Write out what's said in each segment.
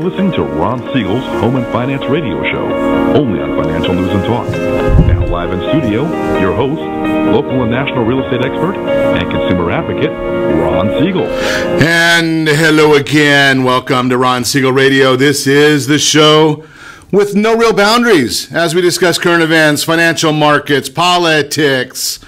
listening to Ron Siegel's Home and Finance Radio Show, only on Financial News and Talk. Now live in studio, your host, local and national real estate expert and consumer advocate, Ron Siegel. And hello again. Welcome to Ron Siegel Radio. This is the show with no real boundaries as we discuss current events, financial markets, politics,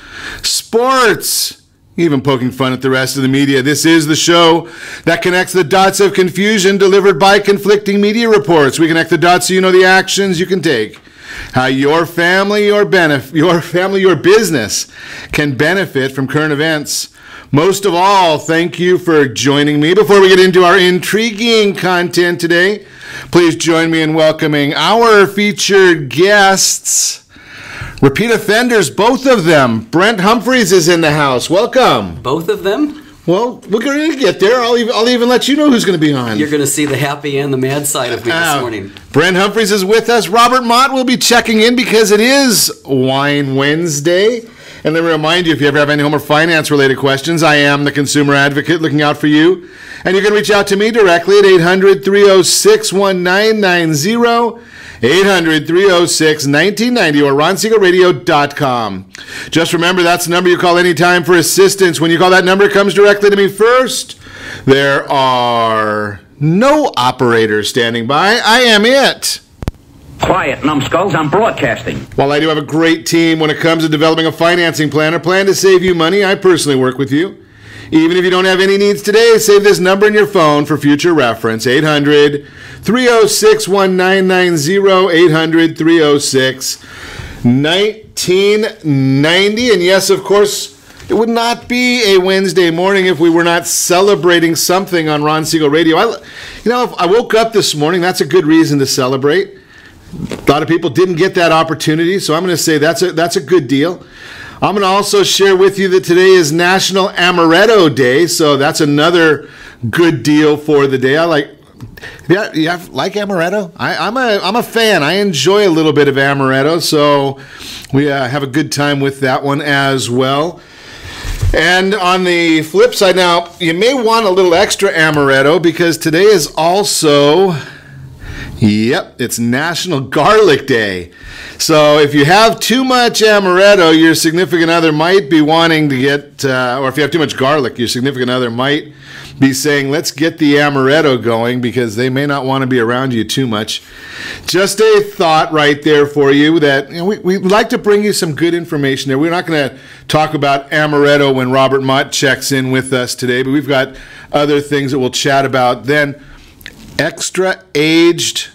sports, even poking fun at the rest of the media. This is the show that connects the dots of confusion delivered by conflicting media reports. We connect the dots so you know the actions you can take, how your family, your business can benefit from current events. Most of all, thank you for joining me. Before we get into our intriguing content today, please join me in welcoming our featured guests. Repeat offenders, both of them. Brent Humpherys is in the house. Welcome. Both of them? Well, we're going to get there. I'll even let you know who's going to be on. You're going to see the happy and the mad side of me this morning. Brent Humpherys is with us. Robert Mott will be checking in because it is Wine Wednesday. And let me remind you, if you ever have any home or finance-related questions, I am the consumer advocate looking out for you. And you can reach out to me directly at 800-306-1990, 800-306-1990, or ronsiegelradio.com. Just remember, that's the number you call anytime for assistance. When you call that number, it comes directly to me first. There are no operators standing by. I am it. Quiet, numbskulls, I'm broadcasting. While I do have a great team when it comes to developing a financing plan or plan to save you money, I personally work with you. Even if you don't have any needs today, save this number in your phone for future reference, 800-306-1990, 800-306-1990. And yes, of course, it would not be a Wednesday morning if we were not celebrating something on Ron Siegel Radio. If I woke up this morning, that's a good reason to celebrate. A lot of people didn't get that opportunity, so I'm going to say that's a good deal. I'm going to also share with you that today is National Amaretto Day, so that's another good deal for the day. Like amaretto? I'm a fan. I enjoy a little bit of amaretto, so we have a good time with that one as well. And on the flip side, now you may want a little extra amaretto because today is also, it's National Garlic Day. So if you have too much amaretto, your significant other might be wanting to get, or if you have too much garlic, your significant other might be saying, let's get the amaretto going, because they may not want to be around you too much. Just a thought right there for you that we like to bring you some good information there. We're not going to talk about amaretto when Robert Mott checks in with us today, but we've got other things that we'll chat about. Then extra aged.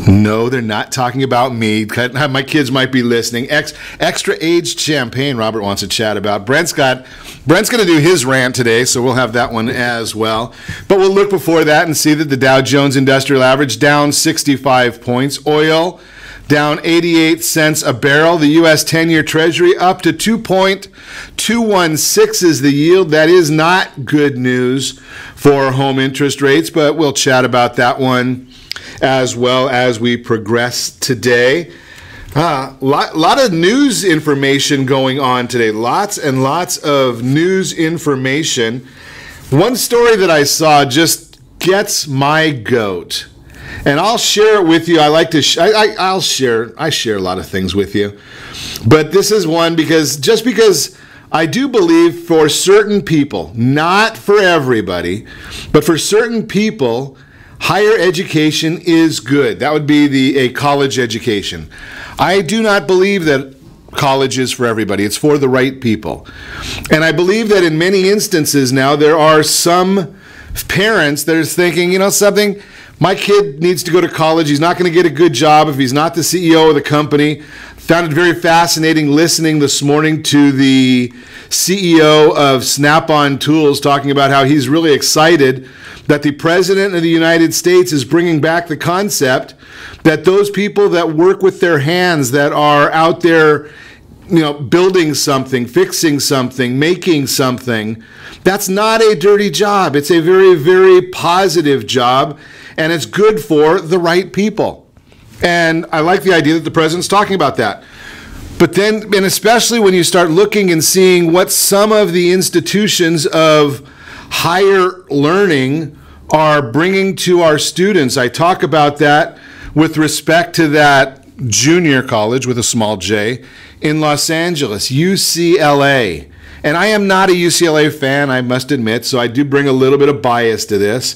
No, they're not talking about me. My kids might be listening. Extra aged champagne Robert wants to chat about. Brent's going to do his rant today, so we'll have that one as well. But we'll look before that and see that the Dow Jones Industrial Average down 65 points. Oil down 88 cents a barrel. The U.S. 10-year Treasury up to 2.216 is the yield. That is not good news for home interest rates, but we'll chat about that one as well as we progress today. Lot of news information going on today. Lots and lots of news information. One story that I saw just gets my goat, and I'll share it with you. I share a lot of things with you, but this is one because I do believe for certain people, not for everybody, but for certain people, higher education is good. That would be a college education. I do not believe that college is for everybody. It's for the right people. And I believe that in many instances now there are some parents that are thinking, something, my kid needs to go to college. He's not going to get a good job if he's not the CEO of the company. Found it very fascinating listening this morning to the CEO of Snap-on Tools talking about how he's really excited that the President of the United States is bringing back the concept that those people that work with their hands, that are out there, building something, fixing something, making something, that's not a dirty job. It's a very, very positive job, and it's good for the right people. And I like the idea that the President's talking about that. But then, and especially when you start looking and seeing what some of the institutions of higher learning are bringing to our students. I talk about that with respect to that junior college with a small J in Los Angeles, UCLA. And I am not a UCLA fan, I must admit, so I do bring a little bit of bias to this.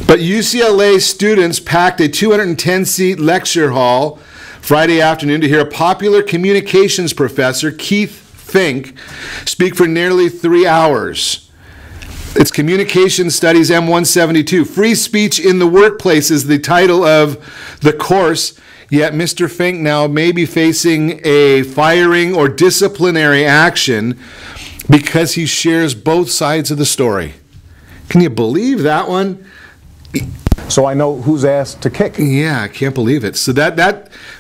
But UCLA students packed a 210-seat lecture hall Friday afternoon to hear a popular communications professor, Keith Fink, speak for nearly 3 hours. It's Communication Studies M172. Free Speech in the Workplace is the title of the course, yet Mr. Fink now may be facing a firing or disciplinary action because he shares both sides of the story. Can you believe that one? So I know whose ass to kick. Yeah, I can't believe it. So that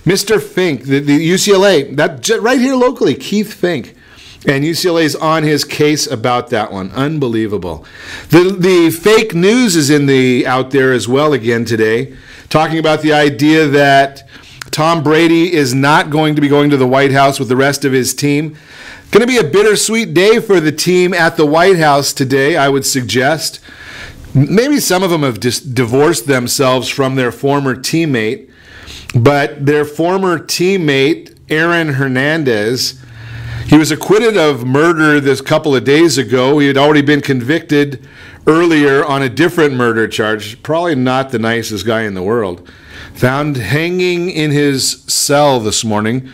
Mr. Fink, the UCLA, that right here locally, Keith Fink, and UCLA's on his case about that one. Unbelievable. The fake news is out there as well again today, talking about the idea that Tom Brady is not going to be going to the White House with the rest of his team. Going to be a bittersweet day for the team at the White House today, I would suggest. Maybe some of them have just divorced themselves from their former teammate, but their former teammate, Aaron Hernandez, he was acquitted of murder this couple of days ago. He had already been convicted earlier on a different murder charge. Probably not the nicest guy in the world. Found hanging in his cell this morning.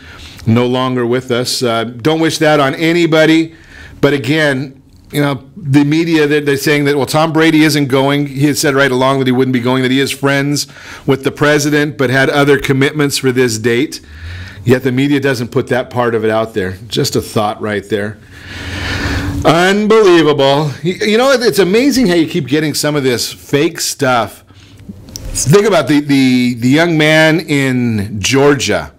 No longer with us. Don't wish that on anybody. But again, the media, they're saying that, well, Tom Brady isn't going. He had said right along that he wouldn't be going, that he is friends with the president, but had other commitments for this date. Yet the media doesn't put that part of it out there. Just a thought right there. Unbelievable. It's amazing how you keep getting some of this fake stuff. Think about the young man in Georgia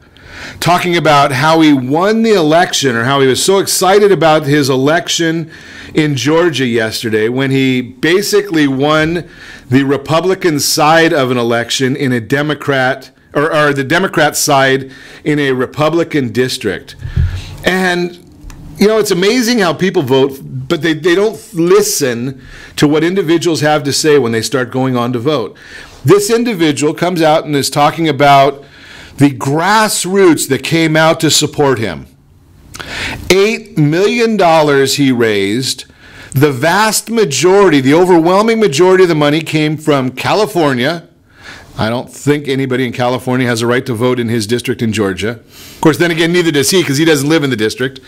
talking about how he won the election, or how he was so excited about his election in Georgia yesterday when he basically won the Republican side of an election in a Democrat, or the Democrat side in a Republican district. And, it's amazing how people vote, but they don't listen to what individuals have to say when they start going on to vote. This individual comes out and is talking about the grassroots that came out to support him. $8 million he raised. The vast majority, the overwhelming majority of the money came from California. I don't think anybody in California has a right to vote in his district in Georgia. Of course, then again, neither does he, because he doesn't live in the district.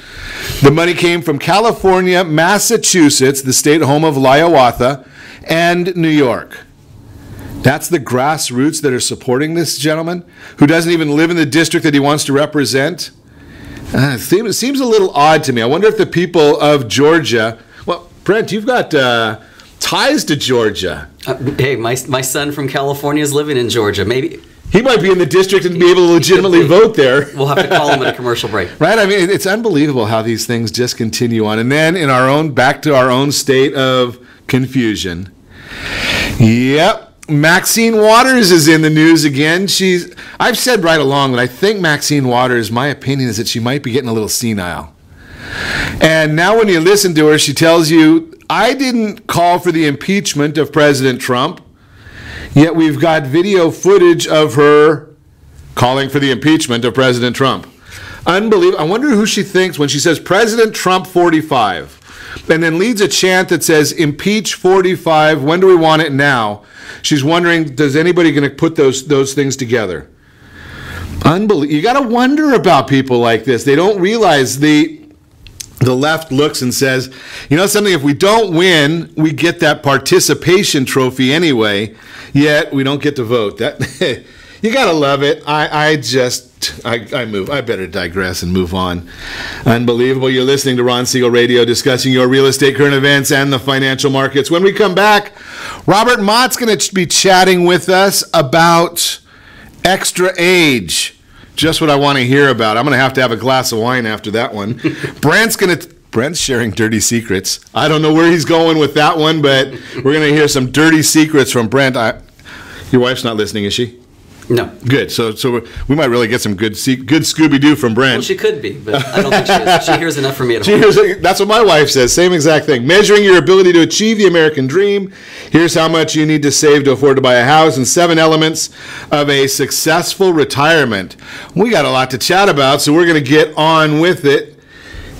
The money came from California, Massachusetts, the state home of Hiawatha, and New York. That's the grassroots that are supporting this gentleman, who doesn't even live in the district that he wants to represent. It seems a little odd to me. I wonder if the people of Georgia... Well, Brent, you've got ties to Georgia. Hey, my son from California is living in Georgia. Maybe he might be in the district and be able to legitimately vote there. We'll have to call him at a commercial break. Right? I mean, it's unbelievable how these things just continue on. And then back to our own state of confusion. Yep. Maxine Waters is in the news again. I've said right along that I think Maxine Waters, my opinion is that she might be getting a little senile. And now when you listen to her, she tells you, I didn't call for the impeachment of President Trump, yet we've got video footage of her calling for the impeachment of President Trump. Unbelievable. I wonder who she thinks when she says President Trump 45, and then leads a chant that says impeach 45, when do we want it now? She's wondering, does anybody going to put those things together? Unbelievable. You got to wonder about people like this. They don't realize the left looks and says, something, if we don't win, we get that participation trophy anyway, yet we don't get to vote. That you got to love it. I better digress and move on. Unbelievable. You're listening to Ron Siegel Radio, discussing your real estate, current events, and the financial markets. When we come back, Robert Mott's going to be chatting with us about extra age. Just what I want to hear about. I'm going to have a glass of wine after that one. Brent's sharing dirty secrets. I don't know where he's going with that one, but we're going to hear some dirty secrets from Brent. Your wife's not listening, is she? No. Good. So we might really get some good Scooby-Doo from Brent. Well, she could be, but I don't think she is. She hears enough from me at home. That's what my wife says. Same exact thing. Measuring your ability to achieve the American dream. Here's how much you need to save to afford to buy a house, and 7 elements of a successful retirement. We got a lot to chat about, so we're going to get on with it.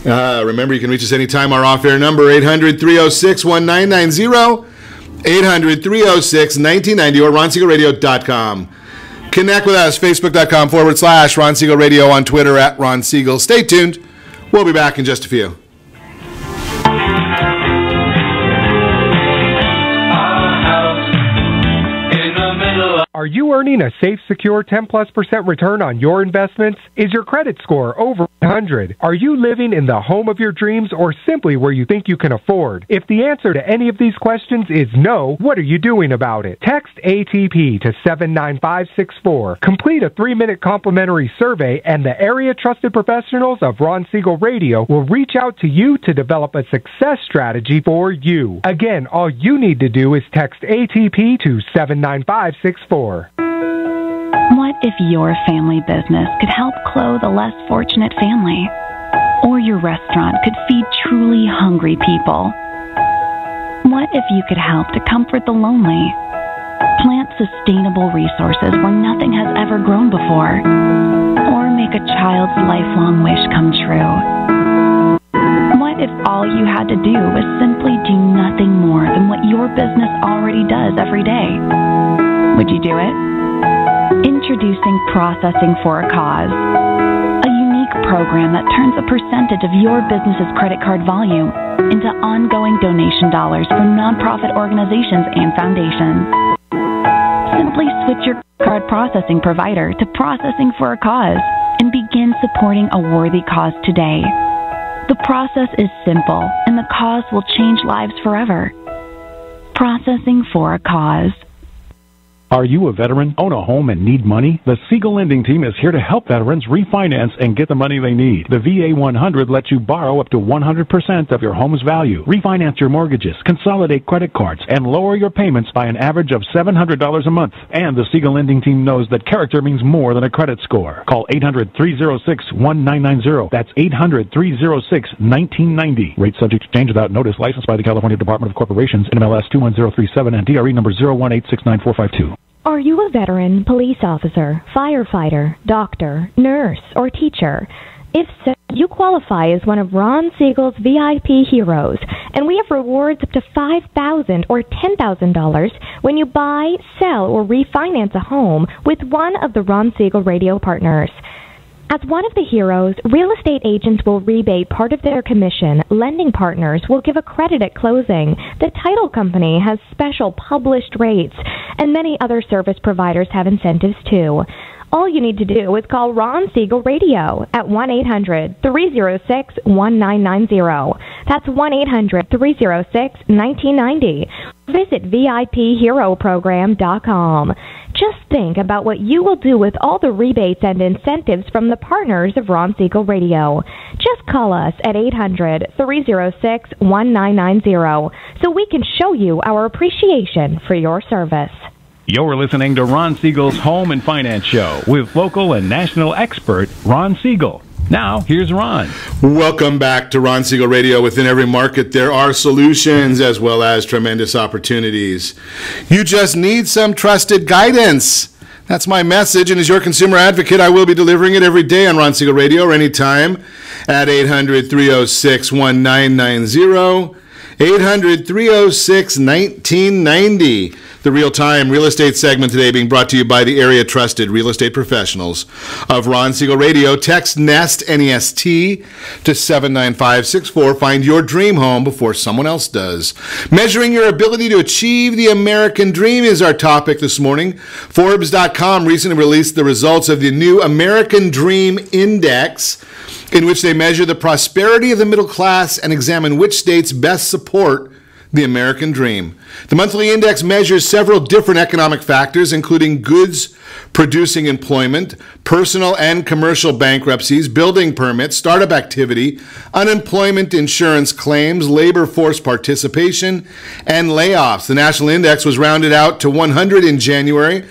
Remember, you can reach us anytime. Our off-air number, 800-306-1990, 800-306-1990, or ronsiegelradio.com. Connect with us, facebook.com/Ron Siegel Radio, on Twitter @Ron Siegel. Stay tuned. We'll be back in just a few. Are you earning a safe, secure 10+% return on your investments? Is your credit score over 100? Are you living in the home of your dreams, or simply where you think you can afford? If the answer to any of these questions is no, what are you doing about it? Text ATP to 79564. Complete a 3-minute complimentary survey, and the area trusted professionals of Ron Siegel Radio will reach out to you to develop a success strategy for you. Again, all you need to do is text ATP to 79564. What if your family business could help clothe a less fortunate family? Or your restaurant could feed truly hungry people? What if you could help to comfort the lonely? Plant sustainable resources where nothing has ever grown before? Or make a child's lifelong wish come true? What if all you had to do was simply do nothing more than what your business already does every day? Would you do it? Introducing Processing for a Cause, a unique program that turns a percentage of your business's credit card volume into ongoing donation dollars for nonprofit organizations and foundations. Simply switch your card processing provider to Processing for a Cause and begin supporting a worthy cause today. The process is simple, and the cause will change lives forever. Processing for a Cause. Are you a veteran, own a home, and need money? The Siegel Lending Team is here to help veterans refinance and get the money they need. The VA 100 lets you borrow up to 100% of your home's value, refinance your mortgages, consolidate credit cards, and lower your payments by an average of $700 a month. And the Siegel Lending Team knows that character means more than a credit score. Call 800-306-1990. That's 800-306-1990. Rate subject to change without notice. Licensed by the California Department of Corporations, NMLS 21037, and DRE number 018694452. Are you a veteran, police officer, firefighter, doctor, nurse, or teacher? If so, you qualify as one of Ron Siegel's VIP heroes, and we have rewards up to $5,000 or $10,000 when you buy, sell, or refinance a home with one of the Ron Siegel Radio partners. As one of the heroes, real estate agents will rebate part of their commission. Lending partners will give a credit at closing. The title company has special published rates, and many other service providers have incentives too. All you need to do is call Ron Siegel Radio at 1-800-306-1990. That's 1-800-306-1990. Visit VIPHeroProgram.com. Just think about what you will do with all the rebates and incentives from the partners of Ron Siegel Radio. Just call us at 800-306-1990 so we can show you our appreciation for your service. You're listening to Ron Siegel's Home and Finance Show with local and national expert Ron Siegel. Now, here's Ron. Welcome back to Ron Siegel Radio. Within every market, there are solutions as well as tremendous opportunities. You just need some trusted guidance. That's my message, and as your consumer advocate, I will be delivering it every day on Ron Siegel Radio or anytime at 800-306-1990, 800-306-1990. The real-time real estate segment today being brought to you by the area trusted real estate professionals of Ron Siegel Radio. Text NEST, N-E-S-T, to 79564. Find your dream home before someone else does. Measuring your ability to achieve the American dream is our topic this morning. Forbes.com recently released the results of the new American Dream Index, in which they measure the prosperity of the middle class and examine which states best support the American dream. The monthly index measures several different economic factors, including goods producing employment, personal and commercial bankruptcies, building permits, startup activity, unemployment insurance claims, labor force participation, and layoffs. The national index was rounded out to 100 in January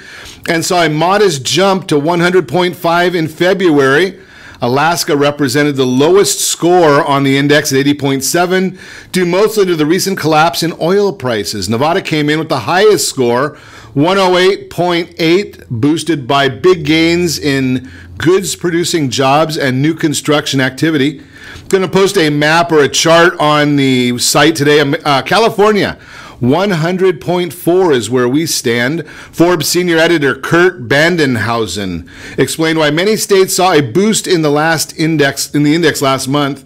and saw a modest jump to 100.5 in February. Alaska represented the lowest score on the index at 80.7, due mostly to the recent collapse in oil prices. Nevada came in with the highest score, 108.8, boosted by big gains in goods-producing jobs and new construction activity. I'm going to post a map or a chart on the site today. California, 100.4 is where we stand. Forbes senior editor Kurt Bandenhausen explained why many states saw a boost in the index last month.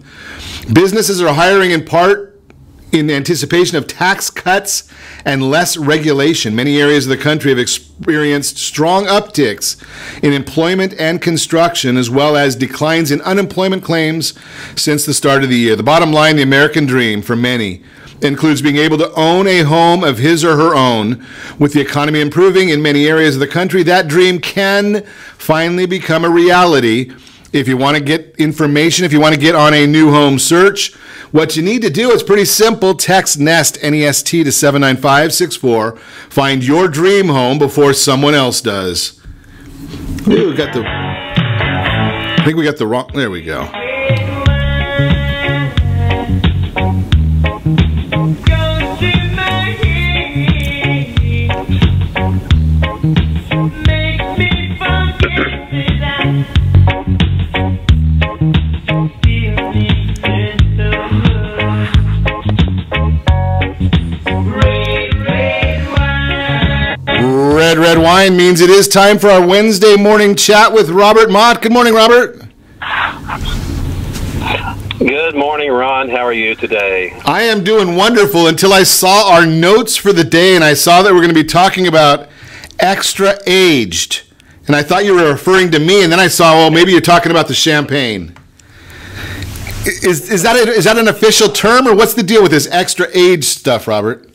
Businesses are hiring in part in anticipation of tax cuts and less regulation. Many areas of the country have experienced strong upticks in employment and construction, as well as declines in unemployment claims since the start of the year. The bottom line, the American dream for many includes being able to own a home of his or her own. With the economy improving in many areas of the country, that dream can finally become a reality. If you want to get information, if you want to get on a new home search, what you need to do is pretty simple. Text NEST, N-E-S-T, to 79564. Find your dream home before someone else does. Ooh, I think we got the wrong, there we go. Red wine means it is time for our Wednesday morning chat with Robert Mott. Good morning, Robert. Good morning, Ron. How are you today? I am doing wonderful until I saw our notes for the day, and I saw that we're going to be talking about extra aged. And I thought you were referring to me, and then I saw, well, maybe you're talking about the champagne. Is that an official term, or what's the deal with this extra age stuff, Robert?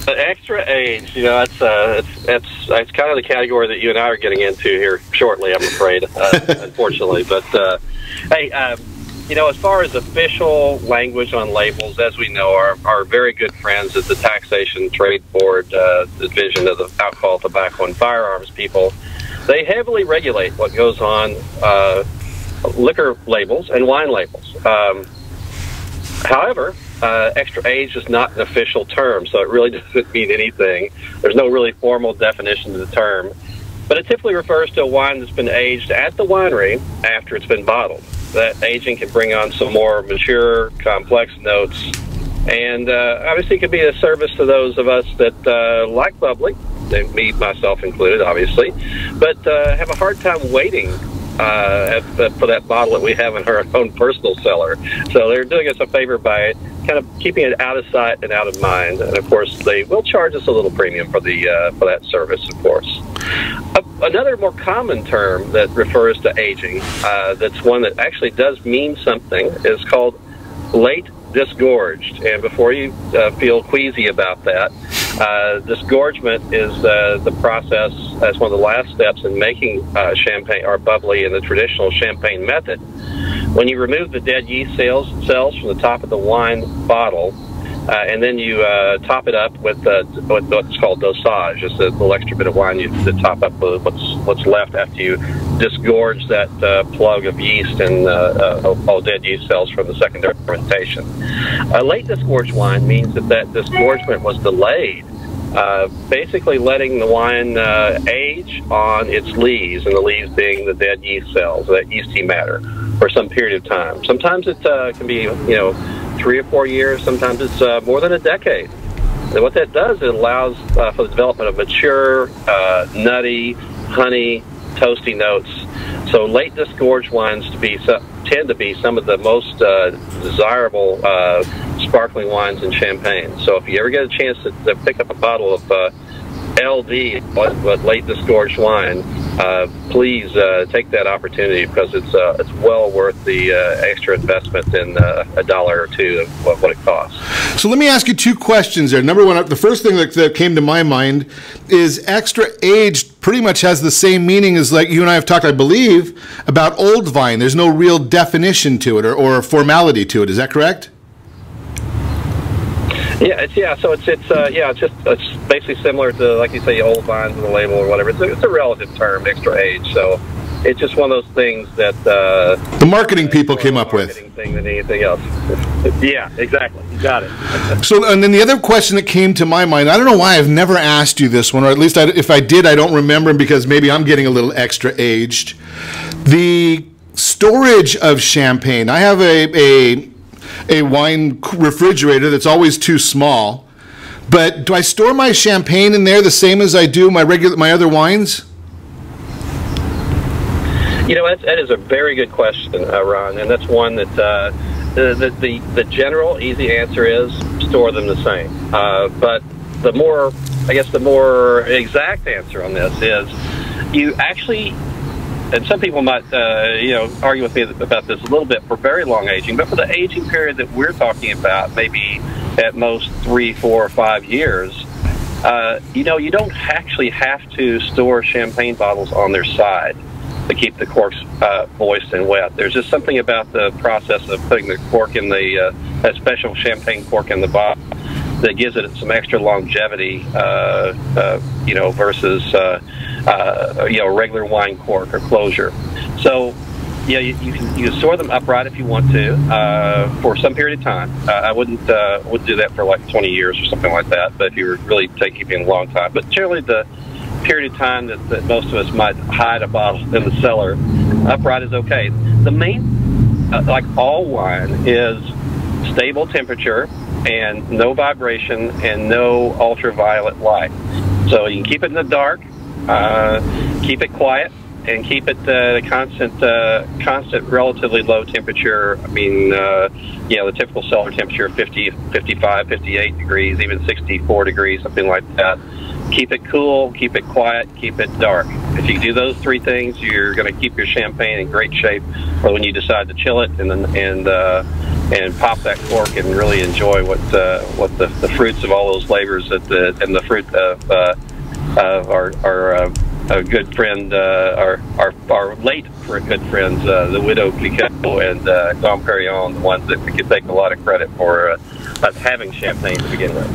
Extra age, you know, it's kind of the category that you and I are getting into here shortly, I'm afraid, unfortunately. But hey, you know, as far as official language on labels, as we know, our very good friends at the Taxation Trade Board Division of the Alcohol, Tobacco, and Firearms people, they heavily regulate what goes on liquor labels and wine labels. However, extra age is not an official term, so it really doesn't mean anything. There's no really formal definition of the term, but it typically refers to a wine that's been aged at the winery after it's been bottled. That aging can bring on some more mature, complex notes, and obviously it can be a service to those of us that like bubbly, me, myself included, obviously, but have a hard time waiting for that bottle that we have in our own personal cellar. So they're doing us a favor by kind of keeping it out of sight and out of mind. And of course, they will charge us a little premium for that service, of course. Another more common term that refers to aging, that's one that actually does mean something, is called late disgorged. And before you feel queasy about that, disgorgement is the process as one of the last steps in making champagne or bubbly in the traditional champagne method. When you remove the dead yeast cells from the top of the wine bottle, and then you top it up with what's called dosage. It's a little extra bit of wine to top up with what's left after you disgorge that plug of yeast and all dead yeast cells from the secondary fermentation. Late disgorged wine means that disgorgement was delayed, basically letting the wine age on its lees, and the lees being the dead yeast cells, that yeasty matter, for some period of time. Sometimes it can be, 3 or 4 years. Sometimes it's more than a decade. And what that does, it allows for the development of mature, nutty, honey, toasty notes. So late disgorged wines tend to be some of the most desirable sparkling wines and champagne. So if you ever get a chance to pick up a bottle of LD, late disgorged wine, please take that opportunity, because it's well worth the extra investment in $1 or $2 of what it costs. So let me ask you two questions there. Number one, the first thing that came to my mind is extra aged pretty much has the same meaning as, like you and I have talked, I believe, about old vine. There's no real definition to it or formality to it. Is that correct? Yeah, so it's basically similar to, like you say, old vines with a label or whatever. It's a relative term, extra age. So it's just one of those things that the marketing people came up with. Thing than anything else. Yeah, exactly. You got it. So, and then the other question that came to my mind, I don't know why I've never asked you this one, or at least if I did, I don't remember, because maybe I'm getting a little extra aged. The storage of champagne. I have a wine refrigerator that's always too small, but do I store my champagne in there the same as I do my other wines? You know, that is a very good question, Ron, and that's one that the general easy answer is store them the same. But the more exact answer on this is you actually, and some people might argue with me about this a little bit for very long aging, but for the aging period that we're talking about, maybe at most 3, 4, or 5 years, you don't actually have to store champagne bottles on their side to keep the corks moist and wet. There's just something about the process of putting the cork in that special champagne cork in the bottle that gives it some extra longevity, versus regular wine cork or closure. So, yeah, you can store them upright if you want to for some period of time. I wouldn't do that for like 20 years or something like that. But if you were really keeping a long time, but generally the period of time that most of us might hide a bottle in the cellar, upright is okay. The main, like all wine, is stable temperature and no vibration and no ultraviolet light. So you can keep it in the dark, keep it quiet, and keep it constant, relatively low temperature. I mean, the typical cellar temperature of 50, 55, 58 degrees, even 64 degrees, something like that. Keep it cool, keep it quiet, keep it dark. If you do those three things, you're going to keep your champagne in great shape for when you decide to chill it and pop that cork and really enjoy what the fruits of all those flavors and the fruit of our good friend, our late good friends, the Widow Clicquot and Dom Perignon, the ones that we could take a lot of credit for us having champagne to begin with.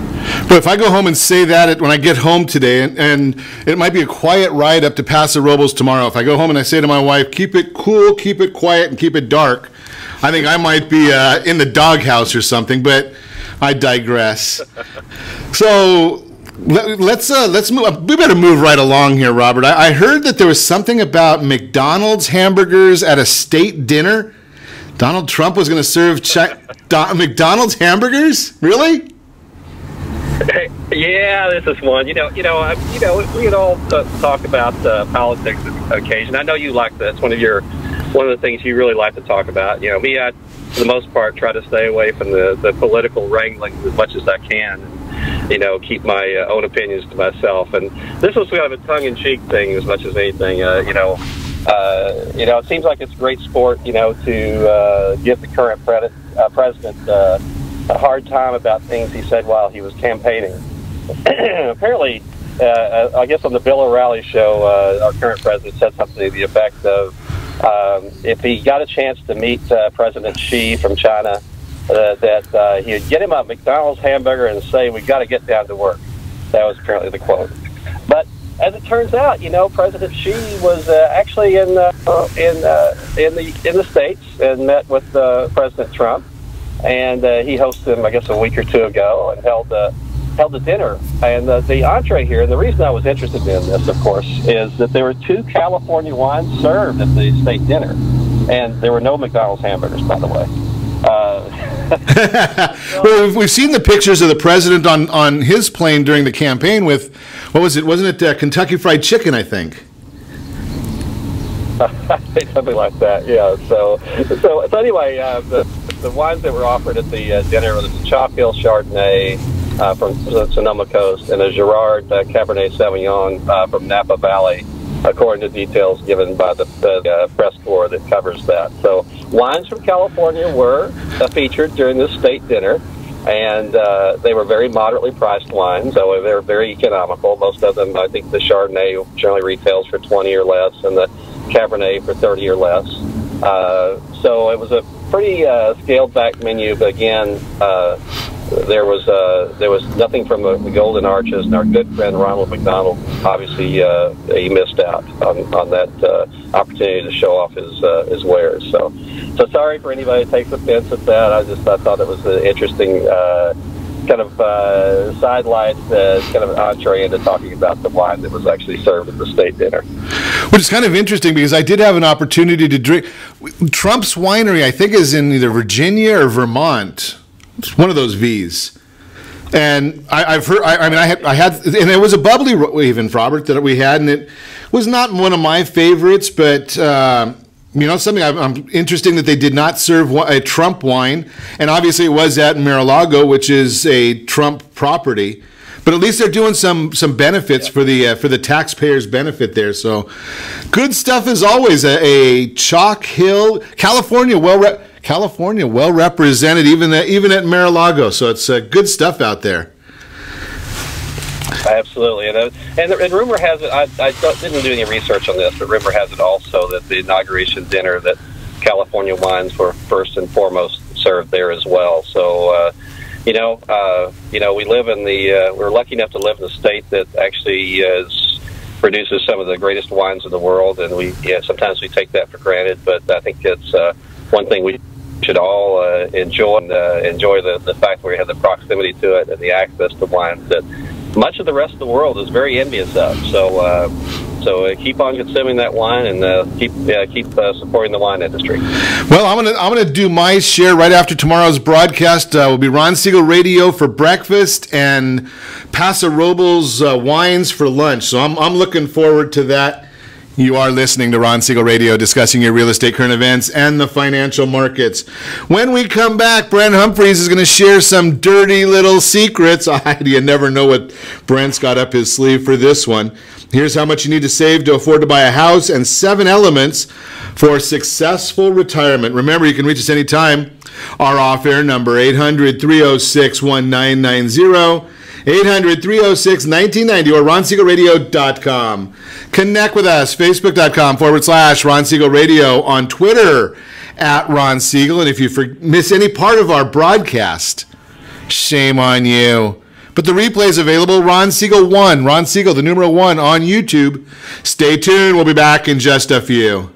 But if I go home and say that when I get home today, and it might be a quiet ride up to Paso Robles tomorrow, if I go home and I say to my wife, keep it cool, keep it quiet, and keep it dark, I think I might be in the doghouse or something, but I digress. So let's move. We better move right along here, Robert. I heard that there was something about McDonald's hamburgers at a state dinner. Donald Trump was going to serve McDonald's hamburgers? Really? Yeah, this is one. We can all talk about politics on occasion. I know you like that. It's one of the things you really like to talk about. Me, I, for the most part, try to stay away from the political wrangling as much as I can. Keep my own opinions to myself. And this was kind of a tongue-in-cheek thing as much as anything. It seems like it's great sport, to give the current president a hard time about things he said while he was campaigning. Apparently, I guess on the Bill O'Reilly show, our current president said something to the effect of, if he got a chance to meet President Xi from China, that he'd get him a McDonald's hamburger and say, "We got to get down to work." That was apparently the quote. But as it turns out, President Xi was actually in the States and met with President Trump, and he hosted him, I guess, a week or two ago, and held a dinner. And the entree here, and the reason I was interested in this, of course, is that there were 2 California wines served at the state dinner, and there were no McDonald's hamburgers, by the way. Well, we've seen the pictures of the president on his plane during the campaign with, what was it? Wasn't it Kentucky Fried Chicken, I think? Something like that, yeah. So anyway, the wines that were offered at the dinner was a Chalk Hill Chardonnay from the Sonoma Coast and a Girard Cabernet Sauvignon from Napa Valley. according to details given by the press corps that covers that. So wines from California were featured during this state dinner, and they were very moderately priced wines, so they were very economical. Most of them, I think the Chardonnay generally retails for 20 or less, and the Cabernet for 30 or less. So it was a pretty scaled-back menu, but again, there was nothing from the Golden Arches, and our good friend Ronald McDonald, obviously, he missed out on that opportunity to show off his wares. So sorry for anybody who takes offense at that. I thought it was an interesting kind of sidelight, kind of an entree into talking about the wine that was actually served at the state dinner. Which is kind of interesting because I did have an opportunity to drink. Trump's Winery, I think, is in either Virginia or Vermont. It's one of those V's. And I've heard, I had, and it was a bubbly even, Robert, that we had, and it was not one of my favorites, but, something I'm interesting that they did not serve a Trump wine, and obviously it was at Mar-a-Lago, which is a Trump property, but at least they're doing some benefits for the taxpayers' benefit there. So good stuff as always. A Chalk Hill, California, well represented, even at Mar-a-Lago. So it's good stuff out there. Absolutely, and rumor has it. I didn't do any research on this, but rumor has it also that the inauguration dinner, that California wines were first and foremost served there as well. So we live in we're lucky enough to live in a state that actually produces some of the greatest wines in the world, and sometimes we take that for granted. But I think it's one thing we should all enjoy the fact that we have the proximity to it and the access to wines that much of the rest of the world is very envious of. So keep on consuming that wine and keep supporting the wine industry. Well, I'm gonna do my share right after tomorrow's broadcast. Will be Ron Siegel Radio for breakfast and Paso Robles wines for lunch. So I'm looking forward to that. You are listening to Ron Siegel Radio, discussing your real estate current events and the financial markets. When we come back, Brent Humpherys is going to share some dirty little secrets. You never know what Brent's got up his sleeve for this one. Here's how much you need to save to afford to buy a house, and 7 elements for successful retirement. Remember, you can reach us anytime. Our off-air number, 800-306-1990. 800-306-1990 or RonSiegelRadio.com. Connect with us, Facebook.com/Ron Siegel Radio, on Twitter @Ron Siegel. And if you miss any part of our broadcast, shame on you. But the replay is available, Ron Siegel 1, Ron Siegel, the numeral 1, on YouTube. Stay tuned. We'll be back in just a few.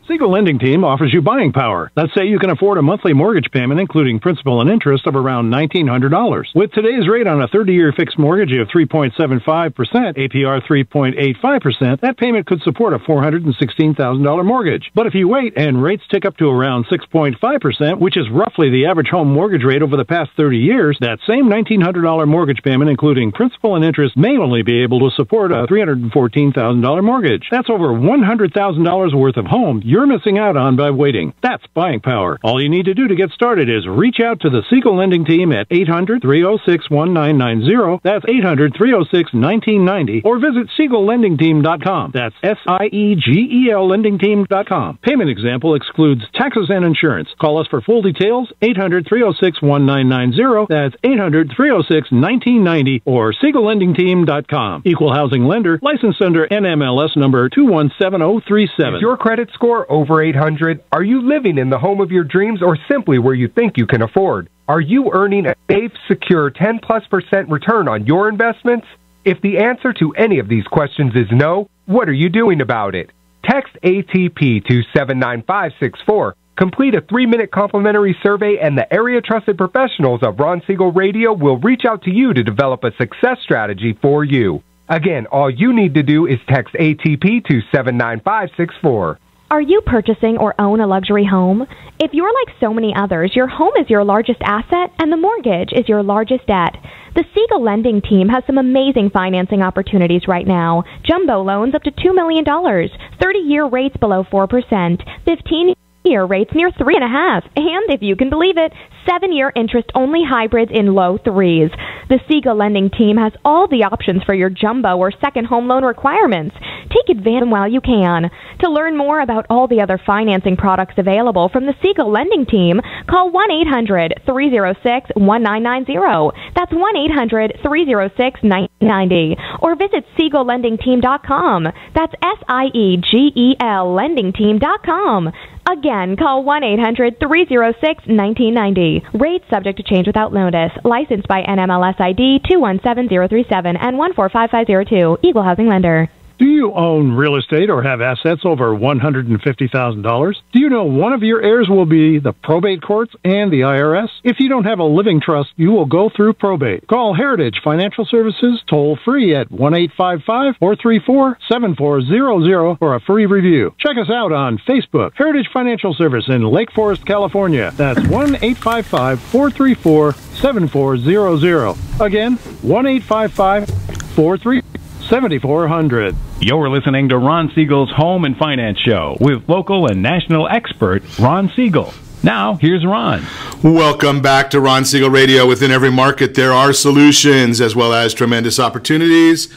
Siegel Lending Team offers you buying power. Let's say you can afford a monthly mortgage payment, including principal and interest, of around $1,900. With today's rate on a 30-year fixed mortgage of 3.75%, APR 3.85%, that payment could support a $416,000 mortgage. But if you wait and rates tick up to around 6.5%, which is roughly the average home mortgage rate over the past 30 years, that same $1,900 mortgage payment, including principal and interest, may only be able to support a $314,000 mortgage. That's over $100,000 worth of home you're missing out on by waiting. That's buying power. All you need to do to get started is reach out to the Siegel Lending Team at 800-306-1990. That's 800-306-1990. Or visit SiegelLendingTeam.com. That's SIEGEL LendingTeam.com. Payment example excludes taxes and insurance. Call us for full details, 800-306-1990. That's 800-306-1990 or SiegelLendingTeam.com. Equal housing lender, licensed under NMLS number 217037. Is your credit score over 800? Are you living in the home of your dreams, or simply where you think you can afford? Are you earning a safe, secure 10+% return on your investments? If the answer to any of these questions is no, what are you doing about it? Text ATP to 79564. Complete a 3-minute complimentary survey, and the area trusted professionals of Ron Siegel Radio will reach out to you to develop a success strategy for you. Again, all you need to do is text ATP to 79564. Are you purchasing or own a luxury home? If you're like so many others, your home is your largest asset and the mortgage is your largest debt. The Siegel Lending Team has some amazing financing opportunities right now. Jumbo loans up to $2 million, 30-year rates below 4%, 15 Year rates near 3.5, and if you can believe it, 7-year interest-only hybrids in low 3s. The Siegel lending team has all the options for your jumbo or second home loan requirements. Take advantage while you can. To learn more about all the other financing products available from the Siegel lending team, call 1-800-306-1990. That's 1-800-306-1990. Or visit SiegelLendingTeam.com. That's SIEGEL LendingTeam.com. Again, call 1-800-306-1990. Rates subject to change without notice. Licensed by NMLS ID 217037 and 145502. Equal housing lender. Do you own real estate or have assets over $150,000? Do you know one of your heirs will be the probate courts and the IRS? If you don't have a living trust, you will go through probate. Call Heritage Financial Services toll free at 1-855-434-7400 for a free review. Check us out on Facebook, Heritage Financial Service in Lake Forest, California. That's 1-855-434-7400. Again, 1-855-434-7400. You're listening to Ron Siegel's Home and Finance Show with local and national expert Ron Siegel. Now, here's Ron. Welcome back to Ron Siegel Radio. Within every market, there are solutions as well as tremendous opportunities.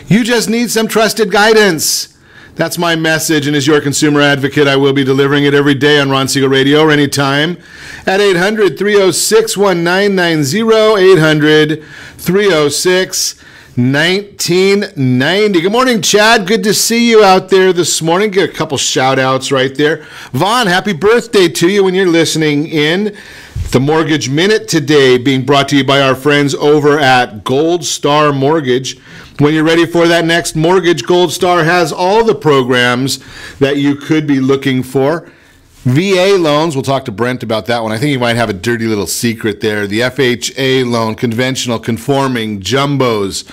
You just need some trusted guidance. That's my message, and as your consumer advocate, I will be delivering it every day on Ron Siegel Radio or anytime at 800-306-1990, 800-306-1990. Good morning, Chad. Good to see you out there this morning. Get a couple shout-outs right there. Vaughn, happy birthday to you when you're listening in. The Mortgage Minute today being brought to you by our friends over at Gold Star Mortgage. When you're ready for that next mortgage, Gold Star has all the programs that you could be looking for. VA loans, we'll talk to Brent about that one. I think he might have a dirty little secret there. The FHA loan, conventional, conforming, jumbos,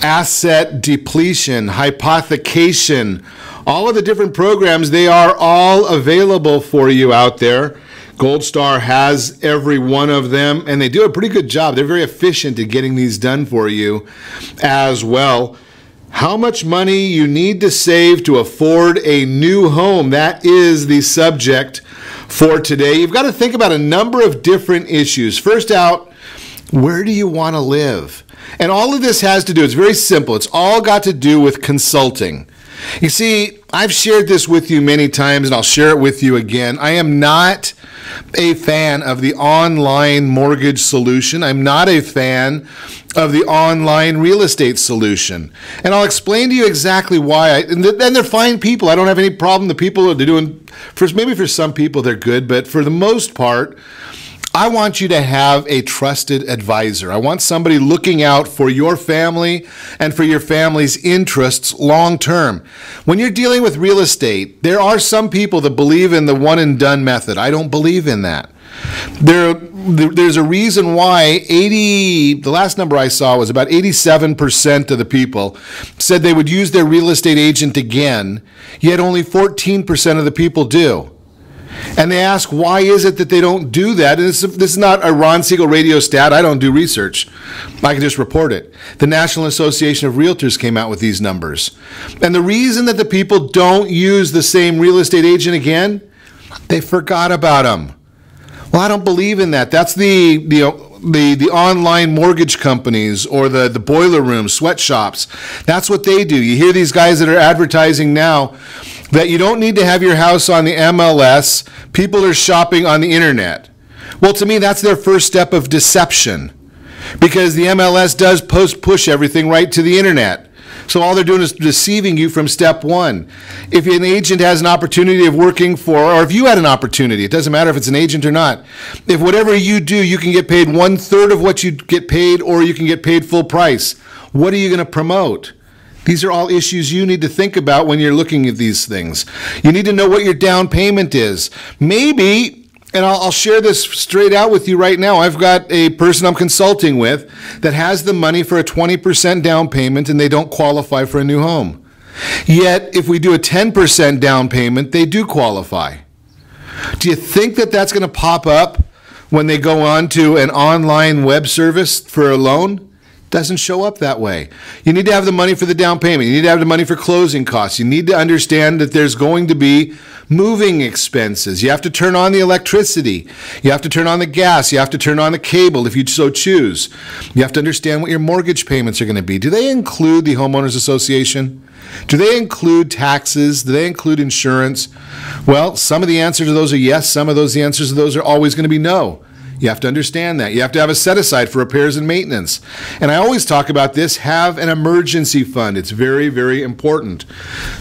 asset depletion, hypothecation, all of the different programs, they are all available for you out there. Gold Star has every one of them, and they do a pretty good job. They're very efficient at getting these done for you as well. How much money you need to save to afford a new home, that is the subject for today. You've got to think about a number of different issues. First out, where do you want to live? And all of this has to do, it's very simple. It's all got to do with consulting. You see, I've shared this with you many times, and I'll share it with you again. I am not a fan of the online mortgage solution. I'm not a fan of the online real estate solution. And I'll explain to you exactly why. And they're fine people. I don't have any problem. The people they're doing, maybe for some people they're good, but for the most part, I want you to have a trusted advisor. I want somebody looking out for your family and for your family's interests long term. When you're dealing with real estate, there are some people that believe in the one and done method. I don't believe in that. There's a reason why the last number I saw was about 87% of the people said they would use their real estate agent again, yet only 14% of the people do. And they ask, why is it that they don't do that? And this is not a Ron Siegel radio stat. I don't do research. I can just report it. The National Association of Realtors came out with these numbers. And the reason that the people don't use the same real estate agent again, they forgot about them. Well, I don't believe in that. That's the online mortgage companies or the boiler rooms, sweatshops. That's what they do. You hear these guys that are advertising now that you don't need to have your house on the MLS. People are shopping on the internet. Well, to me, that's their first step of deception, because the MLS does push everything right to the internet. So all they're doing is deceiving you from step one. If an agent has an opportunity of working for, or if you had an opportunity, it doesn't matter if it's an agent or not. If whatever you do, you can get paid 1/3 of what you get paid, or you can get paid full price. What are you going to promote? These are all issues you need to think about when you're looking at these things. You need to know what your down payment is. Maybe, and I'll share this straight out with you right now, I've got a person I'm consulting with that has the money for a 20% down payment, and they don't qualify for a new home. Yet, if we do a 10% down payment, they do qualify. Do you think that that's going to pop up when they go on to an online web service for a loan? Doesn't show up that way. You need to have the money for the down payment. You need to have the money for closing costs. You need to understand that there's going to be moving expenses. You have to turn on the electricity. You have to turn on the gas. You have to turn on the cable if you so choose. You have to understand what your mortgage payments are going to be. Do they include the homeowners association? Do they include taxes? Do they include insurance? Well, some of the answers to those are yes. Some of the answers to those are always going to be no. You have to understand that. You have to have a set aside for repairs and maintenance. And I always talk about this, have an emergency fund. It's very, very important.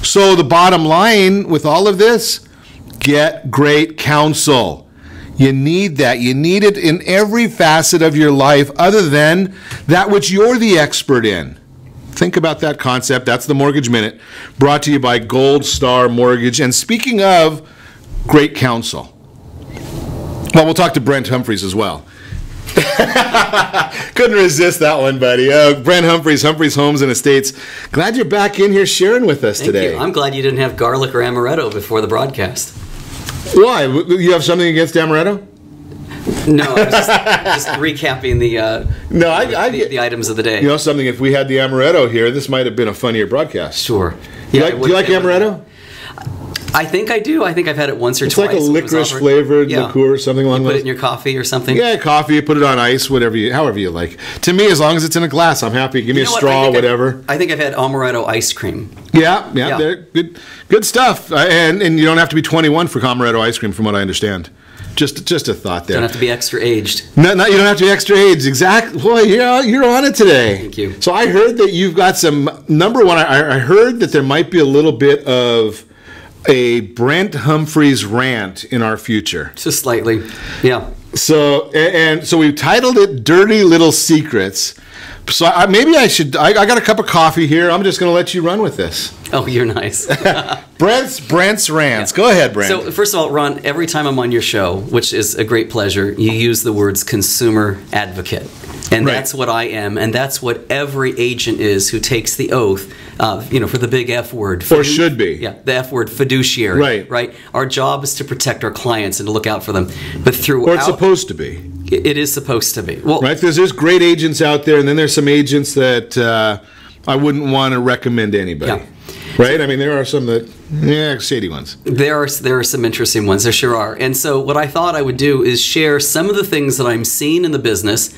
So the bottom line with all of this, get great counsel. You need that. You need it in every facet of your life other than that which you're the expert in. Think about that concept. That's the Mortgage Minute, brought to you by Gold Star Mortgage. And speaking of great counsel, well, we'll talk to Brent Humpherys as well. Couldn't resist that one, buddy. Brent Humpherys, Humpherys Homes and Estates. Glad you're back in here sharing with us today. Thank you. I'm glad you didn't have garlic or amaretto before the broadcast. Why? You have something against amaretto? No, I was just recapping the items of the day. You know something, if we had the amaretto here, this might have been a funnier broadcast. Sure. Do you like amaretto? I think I do. I think I've had it once or twice. It's like a licorice-flavored liqueur or something along those. You put it in your coffee or something? Yeah, coffee, put it on ice, however you like. To me, as long as it's in a glass, I'm happy. Give me a straw, whatever. I think I've had amaretto ice cream. Yeah. They're good stuff. And you don't have to be 21 for amaretto ice cream, from what I understand. Just a thought there. You don't have to be extra aged. No, you don't have to be extra aged. Exactly. Boy, you're on it today. Thank you. So I heard that you've got some, number one, I heard that there might be a little bit of a Brent Humpherys rant in our future. Just slightly, yeah. So we've titled it "Dirty Little Secrets." So maybe I should. I got a cup of coffee here. I'm just going to let you run with this. Oh, you're nice. Brent's rants. Yeah. Go ahead, Brent. So first of all, Ron, every time I'm on your show, which is a great pleasure, you use the words consumer advocate. And that's what I am, and that's what every agent is who takes the oath, for the big F word. Or should be. Yeah, the F word, fiduciary. Right. Our job is to protect our clients and to look out for them. But throughout... Or it's supposed to be. It is supposed to be. Well, right, because there's great agents out there, and then there's some agents that I wouldn't want to recommend to anybody. Yeah. Right? I mean, there are some that, shady ones. There are some interesting ones. There sure are. And so what I thought I would do is share some of the things that I'm seeing in the business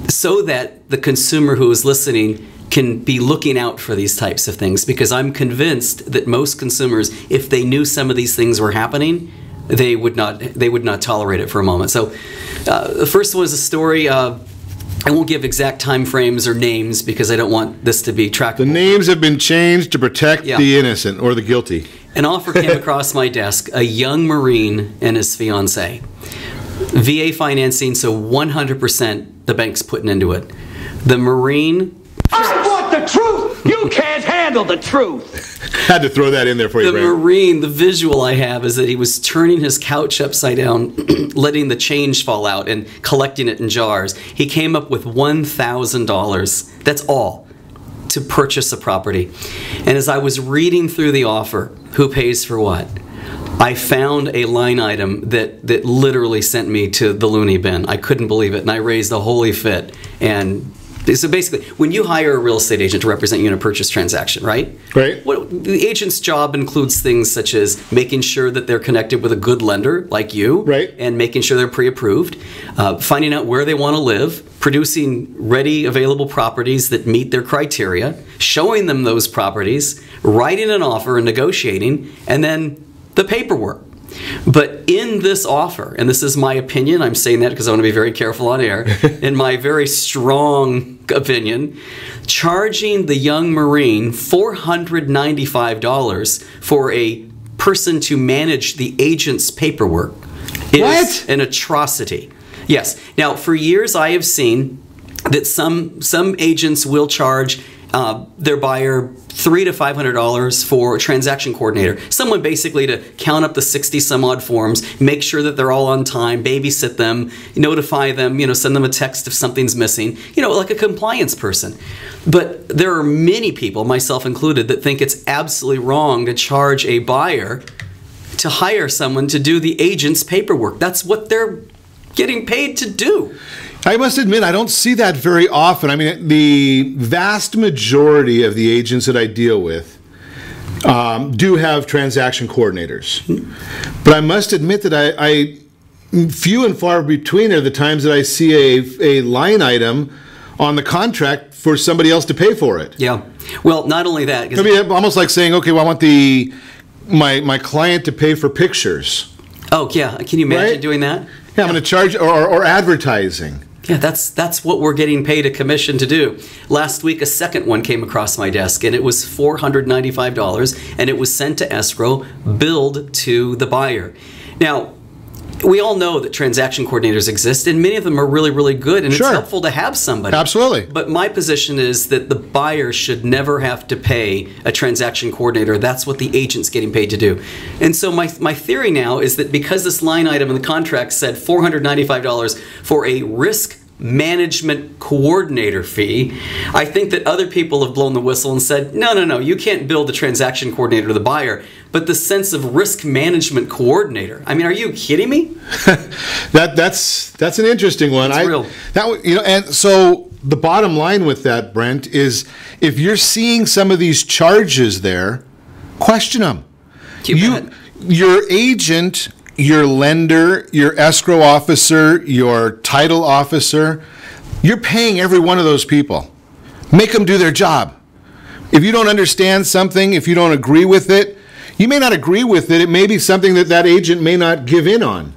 so that the consumer who is listening can be looking out for these types of things, because I'm convinced that most consumers, if they knew some of these things were happening, they would not tolerate it for a moment. So the first one is a story. I won't give exact time frames or names because I don't want this to be trackable. The names have been changed to protect the innocent or the guilty. An offer came across my desk, a young Marine and his fiancée. VA financing, so 100% the bank's putting into it. The Marine... I want the truth! You can't handle the truth! Had to throw that in there for you, Brent. The Marine, the visual I have is that he was turning his couch upside down, letting the change fall out and collecting it in jars. He came up with $1,000. That's all to purchase a property. And as I was reading through the offer, who pays for what, I found a line item that literally sent me to the loony bin. I couldn't believe it, and I raised a holy fit. And so basically, when you hire a real estate agent to represent you in a purchase transaction, right? Right. The agent's job includes things such as making sure that they're connected with a good lender like you, right, and making sure they're pre-approved, finding out where they want to live, producing ready, available properties that meet their criteria, showing them those properties, writing an offer and negotiating, and then the paperwork. But in this offer, and this is my opinion, I'm saying that because I want to be very careful on air, in my very strong opinion, charging the young Marine $495 for a person to manage the agent's paperwork is an atrocity. Yes. Now, for years I have seen that some agents will charge their buyer $300 to $500 for a transaction coordinator. Someone basically to count up the 60-some-odd forms, make sure that they're all on time, babysit them, notify them, send them a text if something's missing, like a compliance person. But there are many people, myself included, that think it's absolutely wrong to charge a buyer to hire someone to do the agent's paperwork. That's what they're getting paid to do. I must admit, I don't see that very often. I mean, the vast majority of the agents that I deal with do have transaction coordinators. But I must admit that I few and far between are the times that I see a line item on the contract for somebody else to pay for it. Yeah. Well, not only that. I mean, almost like saying, okay, well, I want my client to pay for pictures. Oh, yeah. Can you imagine doing that? Yeah, I'm going to charge, or advertising. Yeah, that's what we're getting paid a commission to do. Last week, a second one came across my desk, and it was $495, and it was sent to escrow, billed to the buyer. Now, we all know that transaction coordinators exist, and many of them are really, really good, and it's helpful to have somebody. Absolutely. But my position is that the buyer should never have to pay a transaction coordinator. That's what the agent's getting paid to do. And so my theory now is that because this line item in the contract said $495 for a risk management coordinator fee, I think that other people have blown the whistle and said, no, you can't bill the transaction coordinator to the buyer, but the sense of risk management coordinator. I mean, are you kidding me? That's an interesting one. It's real. And so the bottom line with that, Brent, is if you're seeing some of these charges there, question them. Your agent, your lender, your escrow officer, your title officer, you're paying every one of those people. Make them do their job. If you don't understand something, if you don't agree with it, you may not agree with it. It may be something that agent may not give in on,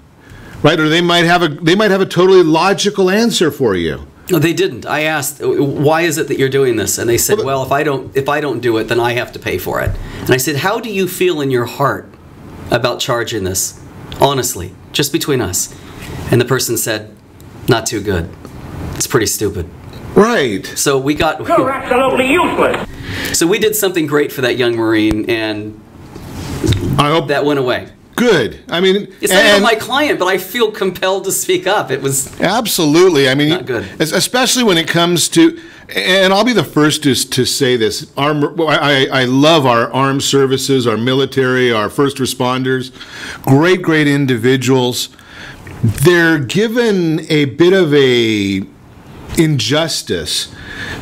right? Or they might have a totally logical answer for you. No, they didn't. I asked, why is it that you're doing this? And they said, well, if I don't do it, then I have to pay for it. And I said, how do you feel in your heart about charging this? Honestly, just between us. And the person said, not too good. It's pretty stupid. Right. So we got... You're absolutely useless. So we did something great for that young Marine, and I hope that went away. Good. I mean, it's not even my client, but I feel compelled to speak up. It was absolutely. I mean, not good. Especially when it comes to, and I'll be the first to say this. I love our armed services, our military, our first responders. Great individuals. They're given a bit of a injustice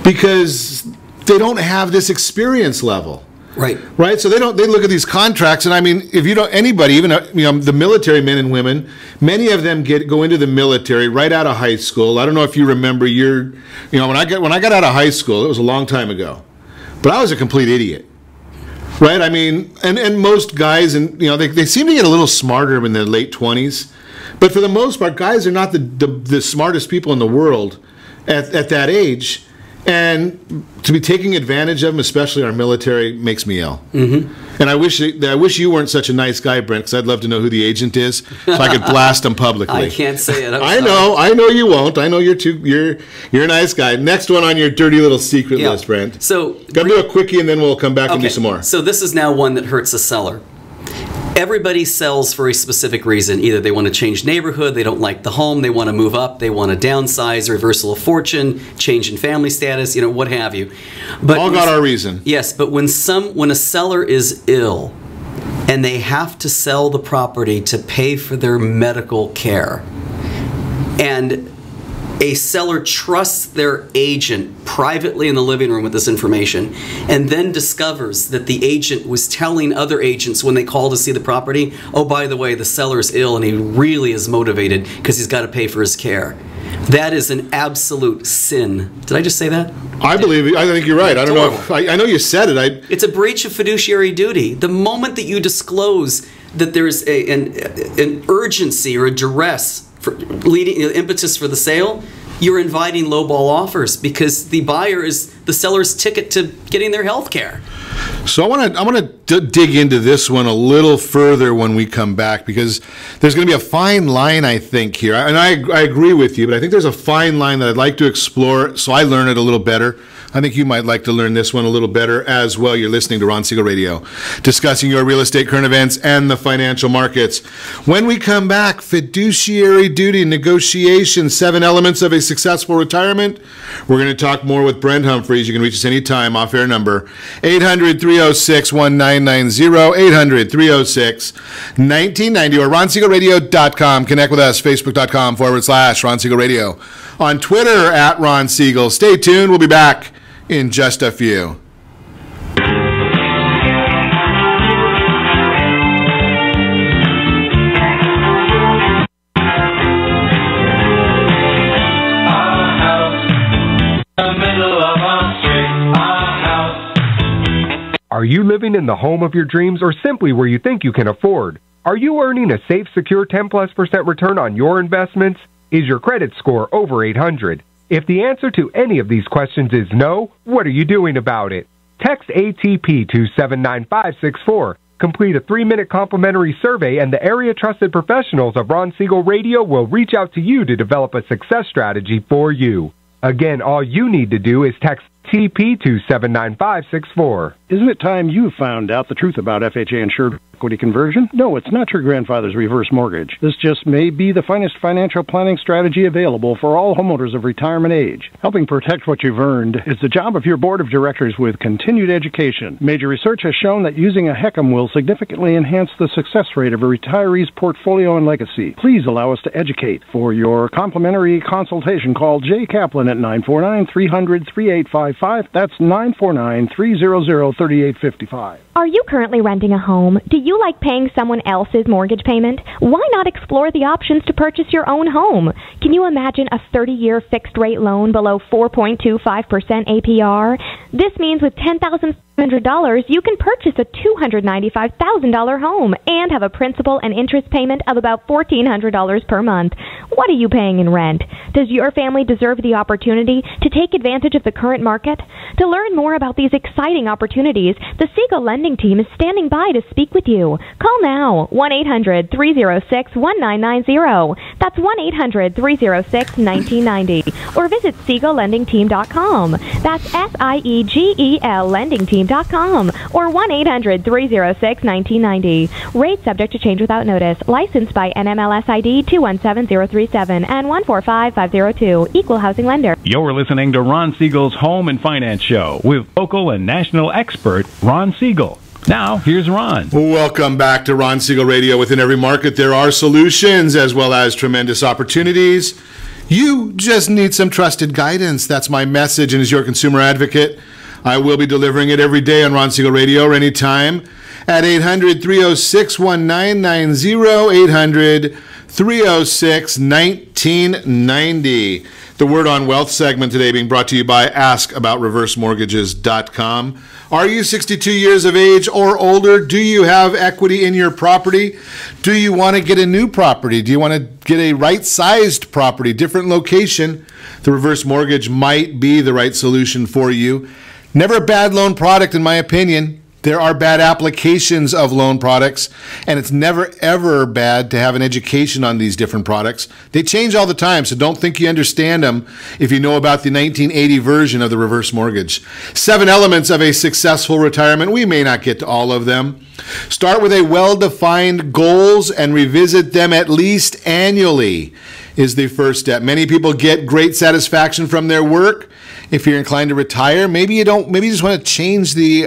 because they don't have this experience level. Right. So they look at these contracts, and I mean, if you don't, anybody, even the military men and women, many of them go into the military right out of high school. I don't know if you remember when I got out of high school, it was a long time ago, but I was a complete idiot. Right. I mean, and most guys, and they seem to get a little smarter in their late 20s, but for the most part, guys are not the smartest people in the world at that age. And to be taking advantage of them, especially our military, makes me ill. Mm-hmm. And I wish you weren't such a nice guy, Brent, because I'd love to know who the agent is, so I could blast them publicly. I can't say it. I know you won't. I know you're a nice guy. Next one on your dirty little secret list, Brent. So gotta do a quickie, and then we'll come back and do some more. So this is now one that hurts a seller. Everybody sells for a specific reason. Either they want to change neighborhood, they don't like the home, they want to move up, they want to downsize, reversal of fortune, change in family status, what have you. But all got our reason. Yes, but when a seller is ill and they have to sell the property to pay for their medical care, and a seller trusts their agent privately in the living room with this information and then discovers that the agent was telling other agents when they call to see the property, oh, by the way, the seller's ill and he really is motivated because he's got to pay for his care. That is an absolute sin. Did I just say that? I think you're right. I don't know. I know you said it. It's a breach of fiduciary duty. The moment that you disclose that there's an urgency or a duress for leading impetus for the sale, you're inviting lowball offers because the buyer is the seller's ticket to getting their health care. So I want to dig into this one a little further when we come back, because there's going to be a fine line, I think, here. And I agree with you, but I think there's a fine line that I'd like to explore so I learn it a little better. I think you might like to learn this one a little better as well. You're listening to Ron Siegel Radio, discussing your real estate, current events, and the financial markets. When we come back, fiduciary duty, negotiation, 7 elements of a successful retirement. We're going to talk more with Brent Humpherys. You can reach us anytime, off-air number 800 800-306-1990, 800-306-1990, or ronsiegelradio.com. Connect with us, facebook.com/Ron Siegel Radio. On Twitter, @Ron Siegel. Stay tuned. We'll be back in just a few. Are you living in the home of your dreams or simply where you think you can afford? Are you earning a safe, secure 10+% return on your investments? Is your credit score over 800? If the answer to any of these questions is no, what are you doing about it? Text ATP to 79564. Complete a 3-minute complimentary survey and the area trusted professionals of Ron Siegel Radio will reach out to you to develop a success strategy for you. Again, all you need to do is text TP to 79564. Isn't it time you found out the truth about FHA insured equity conversion? No, it's not your grandfather's reverse mortgage. This just may be the finest financial planning strategy available for all homeowners of retirement age. Helping protect what you've earned is the job of your board of directors with continued education. Major research has shown that using a HECM will significantly enhance the success rate of a retiree's portfolio and legacy. Please allow us to educate. For your complimentary consultation, call Jay Kaplan at 949-300-3855. That's 949-300-3855. Are you currently renting a home? Do you like paying someone else's mortgage payment? Why not explore the options to purchase your own home? Can you imagine a 30-year fixed-rate loan below 4.25% APR? This means with $10,500, you can purchase a $295,000 home and have a principal and interest payment of about $1,400 per month. What are you paying in rent? Does your family deserve the opportunity to take advantage of the current market? To learn more about these exciting opportunities, the Siegel Lending Team is standing by to speak with you. Call now, 1-800-306-1990. That's 1-800-306-1990. Or visit SiegelLendingTeam.com. That's SIEGEL LendingTeam.com. Or 1-800-306-1990. Rate subject to change without notice. Licensed by NMLS ID 217037 and 145502. Equal housing lender. You're listening to Ron Siegel's Home and Finance Show with local and national expert Ron Siegel. Now, here's Ron. Welcome back to Ron Siegel Radio. Within every market, there are solutions as well as tremendous opportunities. You just need some trusted guidance. That's my message, and as your consumer advocate, I will be delivering it every day on Ron Siegel Radio or anytime at 800-306-1990, 800-306-1990. The Word on Wealth segment today being brought to you by AskAboutReverseMortgages.com. Are you 62 years of age or older? Do you have equity in your property? Do you want to get a new property? Do you want to get a right-sized property, different location? The reverse mortgage might be the right solution for you. Never a bad loan product, in my opinion. There are bad applications of loan products, and it's never, ever bad to have an education on these different products. They change all the time, so don't think you understand them if you know about the 1980 version of the reverse mortgage. 7 elements of a successful retirement. We may not get to all of them. Start with a well-defined goals and revisit them at least annually is the first step. Many people get great satisfaction from their work. If you're inclined to retire, maybe you don't. Maybe you just want to change the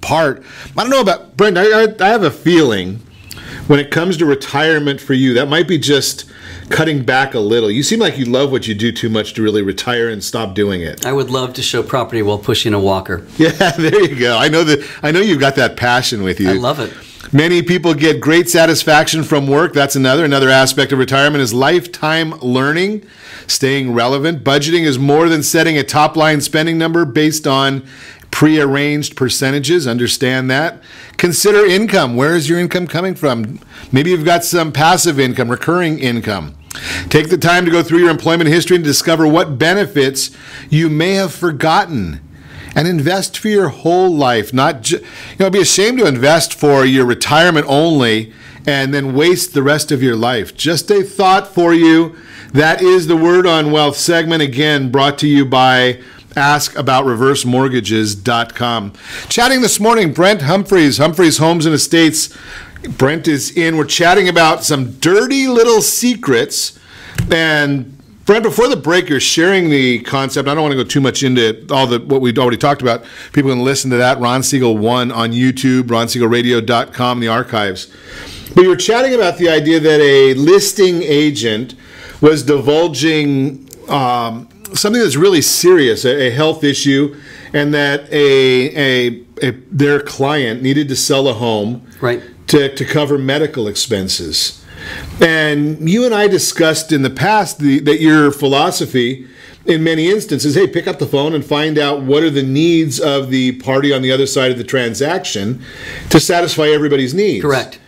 part. I don't know about Brent. I have a feeling when it comes to retirement for you, that might be just cutting back a little. You seem like you love what you do too much to really retire and stop doing it. I would love to show property while pushing a walker. Yeah, there you go. I know you've got that passion with you. I love it. Many people get great satisfaction from work. That's another aspect of retirement is lifetime learning, staying relevant. Budgeting is more than setting a top-line spending number based on prearranged percentages. Understand that. Consider income. Where is your income coming from? Maybe you've got some passive income, recurring income. Take the time to go through your employment history and discover what benefits you may have forgotten. And invest for your whole life. Be ashamed to invest for your retirement only and then waste the rest of your life. Just a thought for you. That is the Word on Wealth segment, again, brought to you by AskAboutReverseMortgages.com. Chatting this morning, Brent Humpherys, Humpherys Homes and Estates. Brent is in. We're chatting about some dirty little secrets and Brent, before the break, you're sharing the concept. I don't want to go too much into what we've already talked about. People can listen to that, Ron Siegel 1 on YouTube, ronsiegelradio.com, the archives. But you were chatting about the idea that a listing agent was divulging something that's really serious, a health issue, and that their client needed to sell a home to cover medical expenses. And you and I discussed in the past that your philosophy in many instances, hey, pick up the phone and find out what are the needs of the party on the other side of the transaction to satisfy everybody's needs. Correct.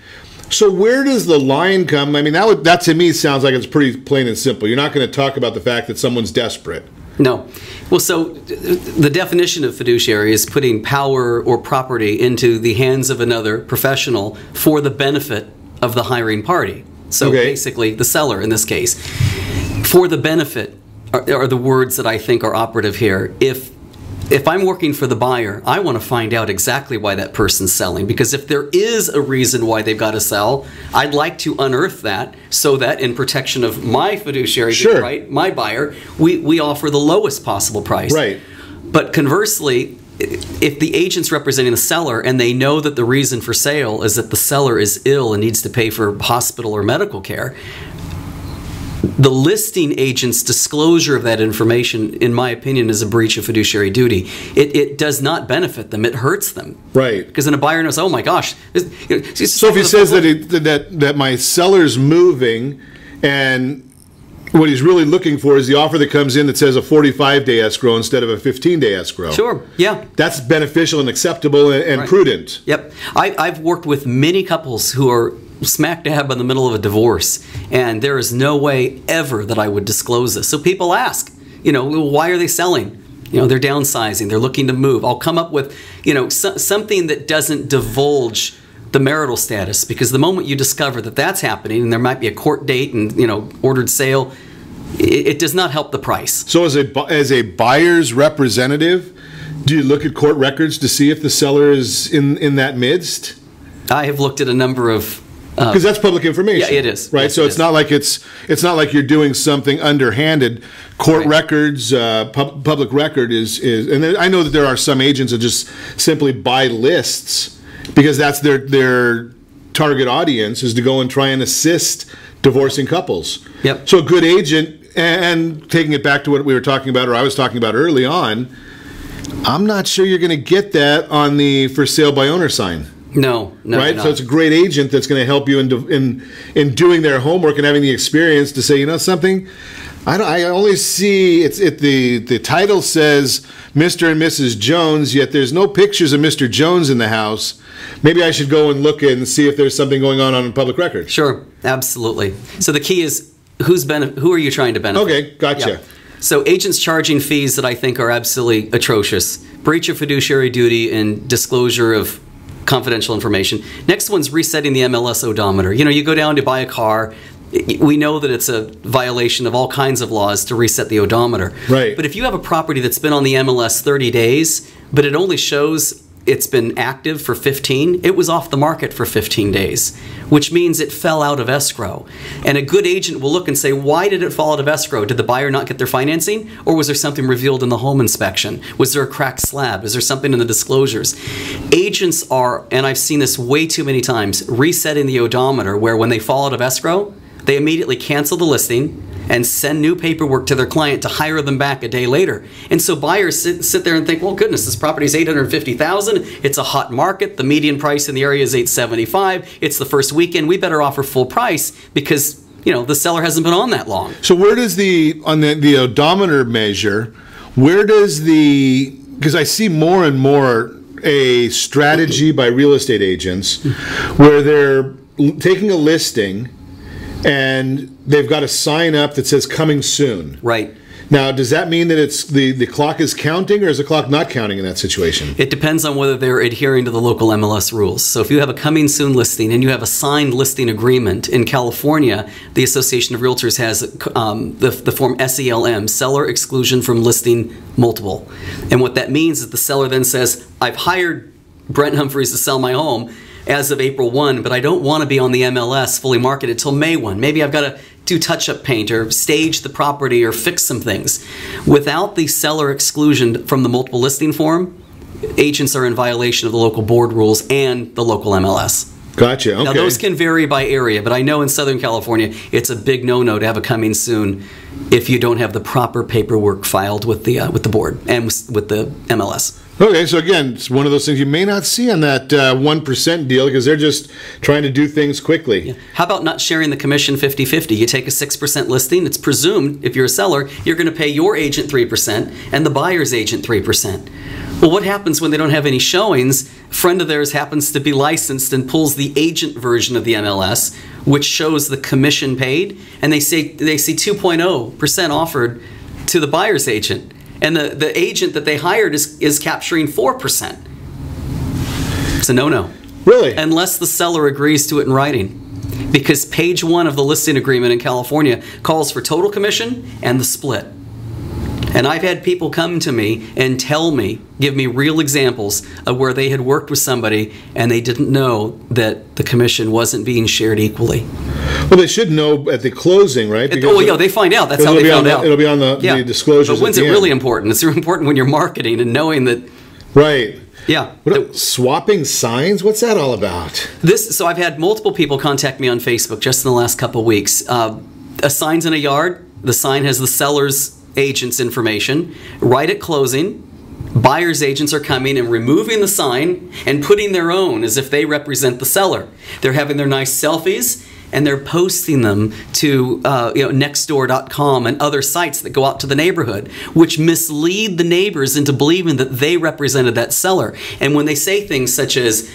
So where does the line come? I mean, that to me sounds like it's pretty plain and simple. You're not going to talk about the fact that someone's desperate. No. Well, so the definition of fiduciary is putting power or property into the hands of another professional for the benefit of the hiring party. So basically, the seller in this case. For the benefit are the words that I think are operative here. If I'm working for the buyer, I want to find out exactly why that person's selling. Because if there is a reason why they've got to sell, I'd like to unearth that so that in protection of my fiduciary, right, my buyer, we offer the lowest possible price. Right. But conversely, if the agent's representing the seller and they know that the reason for sale is that the seller is ill and needs to pay for hospital or medical care, the listing agent's disclosure of that information, in my opinion, is a breach of fiduciary duty. It does not benefit them. It hurts them. Right. Because then a buyer knows, oh my gosh. So if he says that my seller's moving and what he's really looking for is the offer that comes in that says a 45-day escrow instead of a 15-day escrow. Sure, yeah. That's beneficial and acceptable and prudent. Yep. I've worked with many couples who are smack dab in the middle of a divorce, and there is no way ever that I would disclose this. So people ask, why are they selling? They're downsizing, they're looking to move. I'll come up with, something that doesn't divulge the marital status, because the moment you discover that that's happening and there might be a court date and, ordered sale, it does not help the price. So as a buyer's representative, do you look at court records to see if the seller is in that midst? I have looked at a number of because that's public information. Yeah, it is. Right, yes, so it's not like you're doing something underhanded. Court records, public record is, and I know that there are some agents that just simply buy lists because that's their target audience is to go and try and assist divorcing couples. Yep. So a good agent, and taking it back to what we were talking about, or I was talking about early on, I'm not sure you're going to get that on the for sale by owner sign. No, right. So it's a great agent that's going to help you in doing their homework and having the experience to say, something. I only see the title says Mr. and Mrs. Jones, yet there's no pictures of Mr. Jones in the house. Maybe I should go and look and see if there's something going on public record. Sure, absolutely. So the key is who are you trying to benefit? Okay, gotcha. Yeah. So agents charging fees that I think are absolutely atrocious. Breach of fiduciary duty and disclosure of confidential information. Next one's resetting the MLS odometer. You go down to buy a car. We know that it's a violation of all kinds of laws to reset the odometer. Right. But if you have a property that's been on the MLS 30 days, but it only shows it's been active for 15, it was off the market for 15 days, which means it fell out of escrow. And a good agent will look and say, why did it fall out of escrow? Did the buyer not get their financing? Or was there something revealed in the home inspection? Was there a cracked slab? Is there something in the disclosures? Agents are, and I've seen this way too many times, resetting the odometer where when they fall out of escrow, they immediately cancel the listing and send new paperwork to their client to hire them back a day later. And so buyers sit there and think, well, goodness, this property is $850,000. It's a hot market. The median price in the area is $875. It's the first weekend. We better offer full price because, the seller hasn't been on that long. So where does on the odometer measure, because I see more and more a strategy by real estate agents where they're taking a listing and they've got a sign up that says coming soon. Right. Now, does that mean that it's the clock is counting, or is the clock not counting in that situation? It depends on whether they're adhering to the local MLS rules. So if you have a coming soon listing and you have a signed listing agreement in California, the Association of Realtors has the form SELM, Seller Exclusion from Listing Multiple. And what that means is the seller then says, I've hired Brent Humpherys to sell my home as of April 1, but I don't want to be on the MLS fully marketed till May 1. Maybe I've got to do touch-up paint or stage the property or fix some things. Without the seller exclusion from the multiple listing form, agents are in violation of the local board rules and the local MLS. Gotcha. Okay. Now, those can vary by area, but I know in Southern California, it's a big no-no to have a coming soon if you don't have the proper paperwork filed with the board and with the MLS. Okay, so again, it's one of those things you may not see on that 1% deal because they're just trying to do things quickly. Yeah. How about not sharing the commission 50-50? You take a 6% listing, it's presumed, if you're a seller, you're going to pay your agent 3% and the buyer's agent 3%. Well, what happens when they don't have any showings? A friend of theirs happens to be licensed and pulls the agent version of the MLS, which shows the commission paid, and they see 2.0% offered to the buyer's agent. And the agent that they hired is capturing 4%. It's a no-no. Really? Unless the seller agrees to it in writing. Because page 1 of the listing agreement in California calls for total commission and the split. And I've had people come to me and give me real examples of where they had worked with somebody and they didn't know that the commission wasn't being shared equally. Well, they should know at the closing, right? They find out. That's how they found out. It'll be on the disclosures. But when's it really important? It's important when you're marketing and knowing that. Right. Yeah. Swapping signs? What's that all about? So I've had multiple people contact me on Facebook just in the last couple of weeks. A sign's in a yard. The sign has the seller's agent's information. Right at closing, buyer's agents are coming and removing the sign and putting their own as if they represent the seller. They're having their nice selfies and they're posting them to nextdoor.com and other sites that go out to the neighborhood, which mislead the neighbors into believing that they represented that seller. And when they say things such as,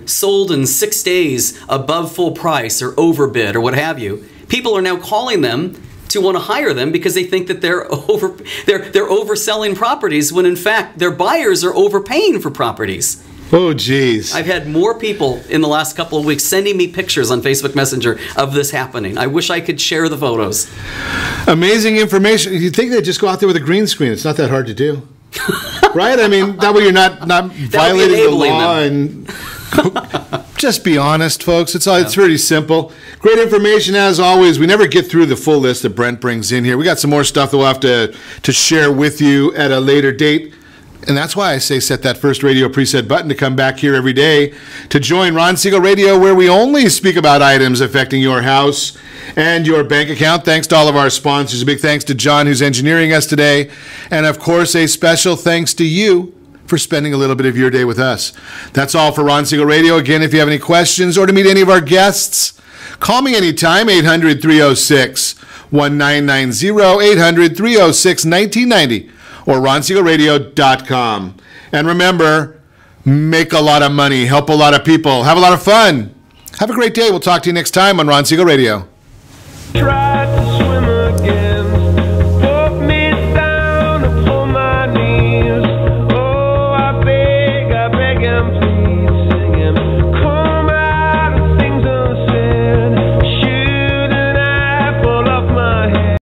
sold in 6 days above full price or overbid or what have you, people are now calling them to want to hire them because they think that they're overselling properties when in fact their buyers are overpaying for properties. Oh, geez. I've had more people in the last couple of weeks sending me pictures on Facebook Messenger of this happening. I wish I could share the photos. Amazing information. You'd think they'd just go out there with a green screen. It's not that hard to do. Right? I mean, that way you're not violating the law. And just be honest, folks. It's pretty simple. Great information as always. We never get through the full list that Brent brings in here. We got some more stuff that we'll have to share with you at a later date. And that's why I say set that first radio preset button to come back here every day to join Ron Siegel Radio, where we only speak about items affecting your house and your bank account. Thanks to all of our sponsors. A big thanks to John, who's engineering us today. And, of course, a special thanks to you for spending a little bit of your day with us. That's all for Ron Siegel Radio. Again, if you have any questions or to meet any of our guests, call me anytime, 800-306-1990, 800-306-1990. or ronsiegelradio.com. And remember, make a lot of money, help a lot of people, have a lot of fun. Have a great day. We'll talk to you next time on Ron Siegel Radio. Tried to swim again, put me down upon my knees. Oh, I beg him, please.